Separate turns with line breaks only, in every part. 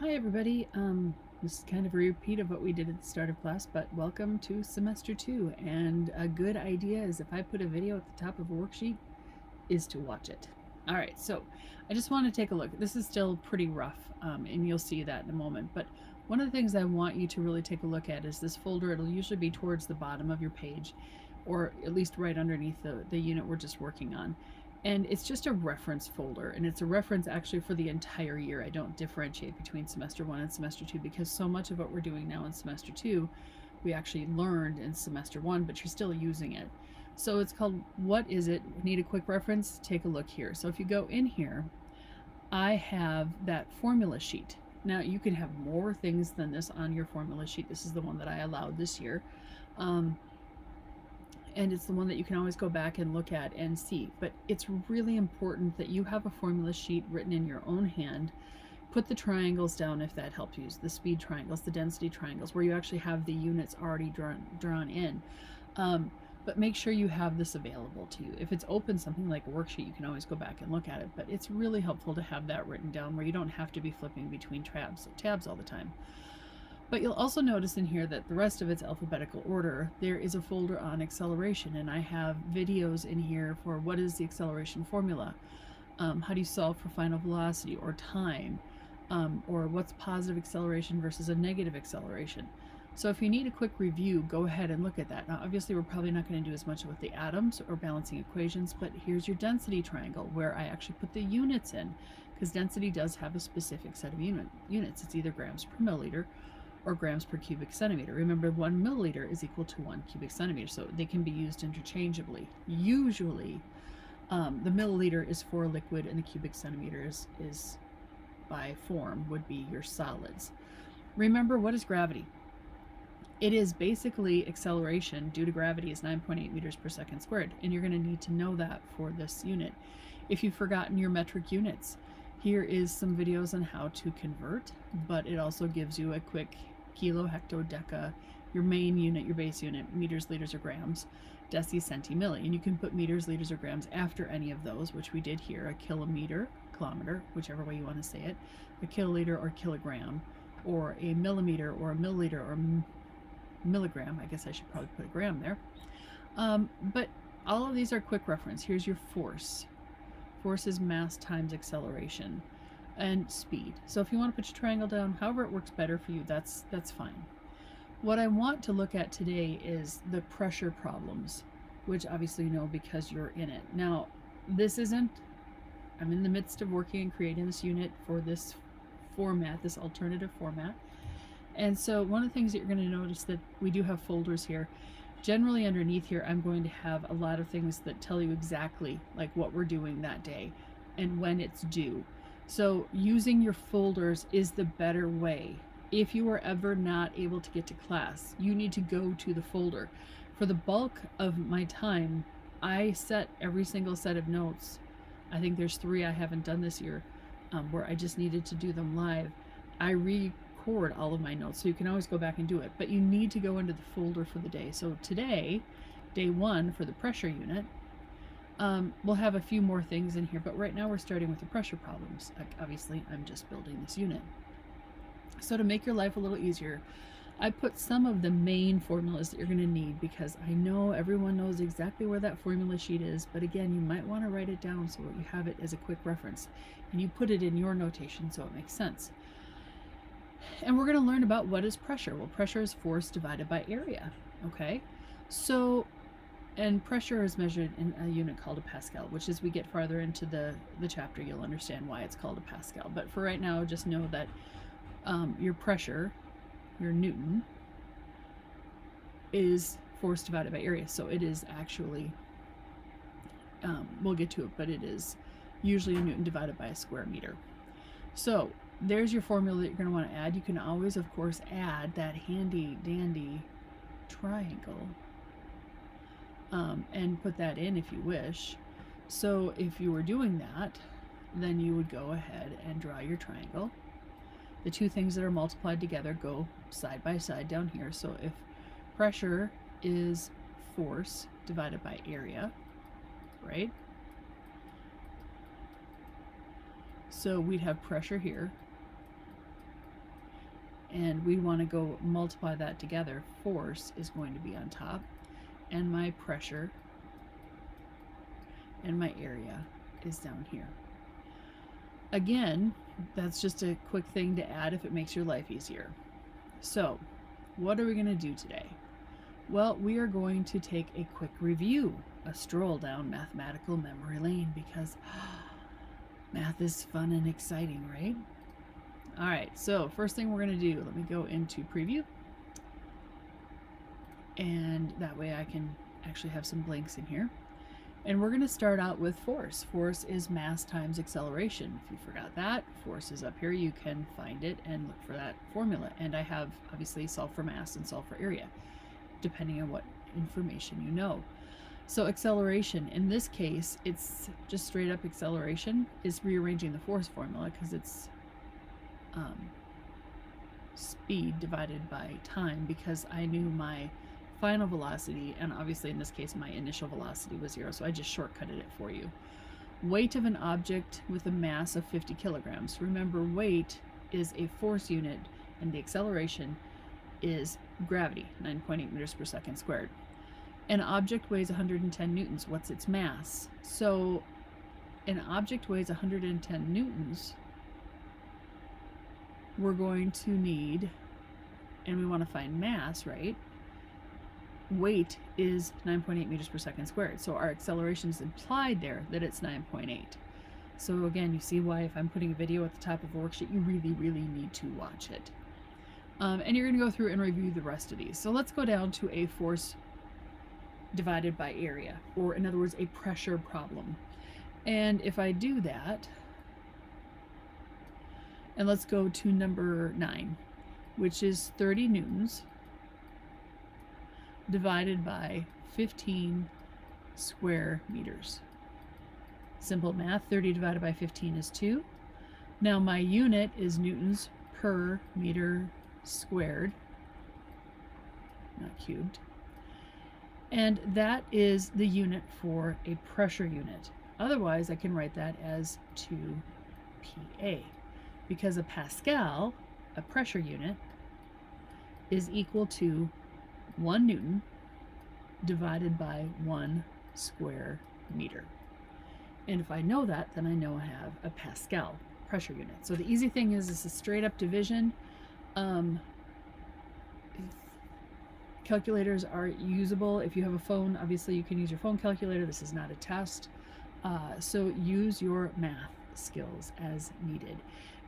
Hi everybody. This is kind of a repeat of what we did at the start of class, but welcome to semester 2. And a good idea is if I put a video at the top of a worksheet is to watch it. All right, so I just want to take a look. This is still pretty rough, and you'll see that in a moment. But one of the things I want you to really take a look at is this folder. It'll usually be towards the bottom of your page, or at least right underneath the unit we're just working on. And it's just a reference folder, and it's a reference actually for the entire year. I don't differentiate between semester 1 and semester 2 because so much of what we're doing now in semester 2 we actually learned in semester 1, but you're still using it. So it's called What Is It? Need a quick reference? Take a look here. So if you go in here, I have that formula sheet. Now you can have more things than this on your formula sheet. This is the one that I allowed this year. And it's the one that you can always go back and look at and see. But it's really important that you have a formula sheet written in your own hand. Put the triangles down if that helps you, the speed triangles, the density triangles, where you actually have the units already drawn in. But make sure you have this available to you. If it's open, something like a worksheet, you can always go back and look at it. But it's really helpful to have that written down where you don't have to be flipping between tabs all the time. But you'll also notice in here that the rest of it's alphabetical order. There is a folder on acceleration, and I have videos in here for what is the acceleration formula, how do you solve for final velocity or time, or what's positive acceleration versus a negative acceleration. So if you need a quick review, go ahead and look at that. Now obviously we're probably not going to do as much with the atoms or balancing equations, but here's your density triangle where I actually put the units in, because density does have a specific set of units. It's either grams per milliliter or grams per cubic centimeter. Remember, 1 milliliter is equal to 1 cubic centimeter, so they can be used interchangeably. Usually, the milliliter is for liquid and the cubic centimeter is by form, would be your solids. Remember, what is gravity? It is basically acceleration due to gravity is 9.8 meters per second squared, and you're going to need to know that for this unit. If you've forgotten your metric units, here is some videos on how to convert, but it also gives you a quick kilo, hecto, deca, your main unit, your base unit, meters, liters, or grams, deci, centi, milli. And you can put meters, liters, or grams after any of those, which we did here, a kilometer, kilometer, whichever way you want to say it, a kiloliter or kilogram, or a millimeter or a milliliter or milligram. I guess I should probably put a gram there. But all of these are quick reference. Here's your force. Force is mass times acceleration and speed. So if you want to put your triangle down, however it works better for you, that's fine. What I want to look at today is the pressure problems, which obviously you know because you're in it. Now, I'm in the midst of working and creating this unit for this format, this alternative format. And so one of the things that you're going to notice that we do have folders here. Generally underneath here, I'm going to have a lot of things that tell you exactly like what we're doing that day and when it's due. So using your folders is the better way. If you are ever not able to get to class, you need to go to the folder. For the bulk of my time, I set every single set of notes. I think there's 3 I haven't done this year, where I just needed to do them live. I record all of my notes, so you can always go back and do it, but you need to go into the folder for the day. So today, day 1 for the pressure unit, we'll have a few more things in here, but right now we're starting with the pressure problems. Obviously, I'm just building this unit. So to make your life a little easier, I put some of the main formulas that you're going to need because I know everyone knows exactly where that formula sheet is, but again, you might want to write it down so that you have it as a quick reference, and you put it in your notation so it makes sense. And we're going to learn about what is pressure. Well, pressure is force divided by area, okay? So, and pressure is measured in a unit called a Pascal, which as we get farther into the chapter, you'll understand why it's called a Pascal. But for right now, just know that your pressure, your Newton, is force divided by area. So it is actually, we'll get to it, but it is usually a Newton divided by a square meter. So there's your formula that you're going to want to add. You can always, of course, add that handy dandy triangle and put that in if you wish. So if you were doing that, then you would go ahead and draw your triangle. The two things that are multiplied together go side by side down here. So if pressure is force divided by area, right? So we'd have pressure here and we want to go multiply that together. Force is going to be on top, and my pressure and my area is down here. Again, that's just a quick thing to add if it makes your life easier. So, what are we going to do today? Well, we are going to take a quick review, a stroll down mathematical memory lane, because math is fun and exciting, right? All right, so first thing we're going to do, let me go into preview. And that way I can actually have some blanks in here. And we're going to start out with force. Force is mass times acceleration. If you forgot that, force is up here. You can find it and look for that formula. And I have obviously solve for mass and solve for area, depending on what information you know. So acceleration, in this case, it's just straight up acceleration is rearranging the force formula because it's speed divided by time, because I knew my final velocity, and obviously in this case my initial velocity was 0, so I just shortcutted it for you. Weight of an object with a mass of 50 kilograms. Remember, weight is a force unit and the acceleration is gravity, 9.8 meters per second squared. An object weighs 110 newtons. What's its mass? So an object weighs 110 newtons. We're going to need, and we want to find mass, right? Weight is 9.8 meters per second squared. So our acceleration is implied there that it's 9.8. So again, you see why if I'm putting a video at the top of a worksheet, you really, really need to watch it. And you're going to go through and review the rest of these. So let's go down to a force divided by area, or in other words, a pressure problem. And if I do that, and let's go to number 9, which is 30 newtons divided by 15 square meters. Simple math, 30 divided by 15 is 2. Now my unit is newtons per meter squared, not cubed. And that is the unit for a pressure unit. Otherwise, I can write that as 2 PA, because a Pascal, a pressure unit, is equal to 1 Newton divided by 1 square meter. And if I know that, then I know I have a Pascal pressure unit. So the easy thing is a straight up division. Calculators are usable. If you have a phone, obviously you can use your phone calculator. This is not a test. So use your math skills as needed.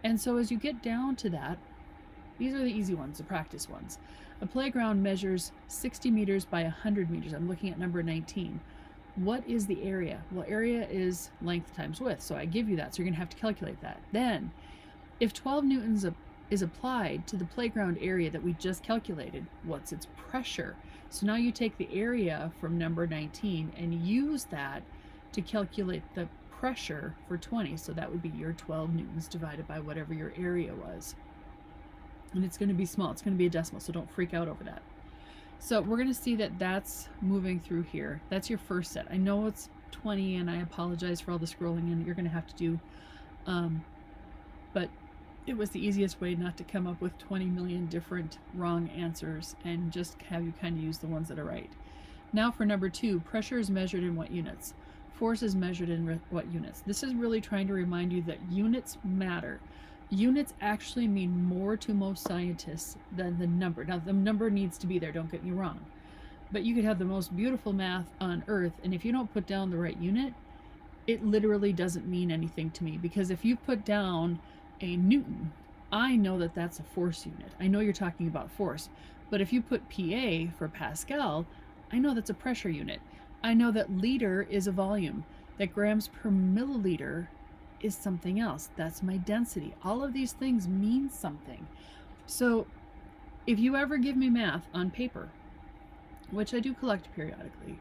And so as you get down to that, these are the easy ones, the practice ones. A playground measures 60 meters by 100 meters. I'm looking at number 19. What is the area? Well, area is length times width, so I give you that, so you're going to have to calculate that. Then, if 12 newtons is applied to the playground area that we just calculated, what's its pressure? So now you take the area from number 19 and use that to calculate the pressure for 20. So that would be your 12 newtons divided by whatever your area was. And it's going to be small. It's going to be a decimal, so don't freak out over that. So we're going to see that that's moving through here. That's your first set. I know it's 20, and I apologize for all the scrolling and you're going to have to do, but it was the easiest way not to come up with 20 million different wrong answers and just have you kind of use the ones that are right. Now for number 2, pressure is measured in what units? Force is measured in what units? This is really trying to remind you that units matter. Units actually mean more to most scientists than the number. Now, the number needs to be there, don't get me wrong. But you could have the most beautiful math on earth, and if you don't put down the right unit, it literally doesn't mean anything to me. Because if you put down a Newton, I know that that's a force unit. I know you're talking about force. But if you put PA for Pascal, I know that's a pressure unit. I know that liter is a volume, that grams per milliliter is something else. That's my density. All of these things mean something. So if you ever give me math on paper, which I do collect periodically,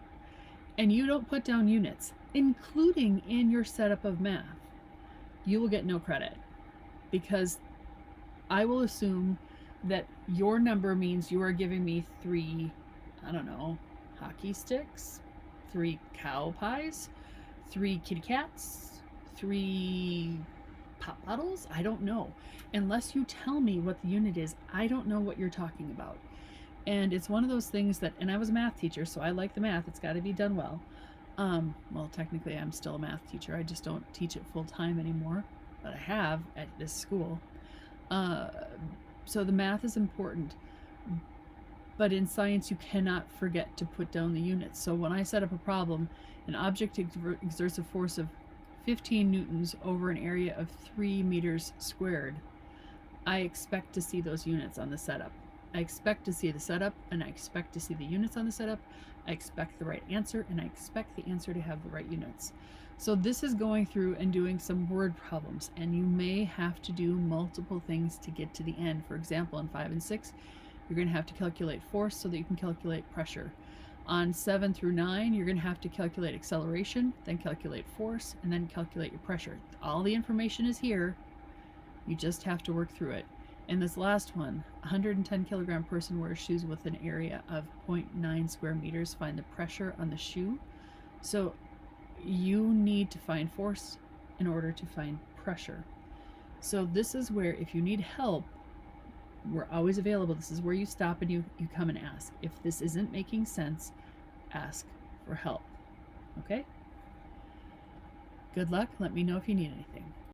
and you don't put down units, including in your setup of math, you will get no credit, because I will assume that your number means you are giving me 3, I don't know, hockey sticks, 3 cow pies, 3 kitty cats, 3 pop bottles? I don't know. Unless you tell me what the unit is, I don't know what you're talking about. And it's one of those things that, and I was a math teacher, so I like the math. It's got to be done well. Well, technically, I'm still a math teacher. I just don't teach it full time anymore, but I have at this school. Uh, so the math is important. But in science, you cannot forget to put down the units. So when I set up a problem, an object exerts a force of 15 newtons over an area of 3 meters squared, I expect to see those units on the setup. I expect to see the setup, and I expect to see the units on the setup. I expect the right answer, and I expect the answer to have the right units. So this is going through and doing some word problems, and you may have to do multiple things to get to the end. For example, in 5 and 6, you're going to have to calculate force so that you can calculate pressure. On 7 through 9, you're going to have to calculate acceleration, then calculate force, and then calculate your pressure. All the information is here. You just have to work through it. And this last one, 110 kilogram person wears shoes with an area of 0.9 square meters. Find the pressure on the shoe. So you need to find force in order to find pressure. So this is where, if you need help, we're always available. This is where you stop and you come and ask. If this isn't making sense, ask for help. Okay? Good luck. Let me know if you need anything.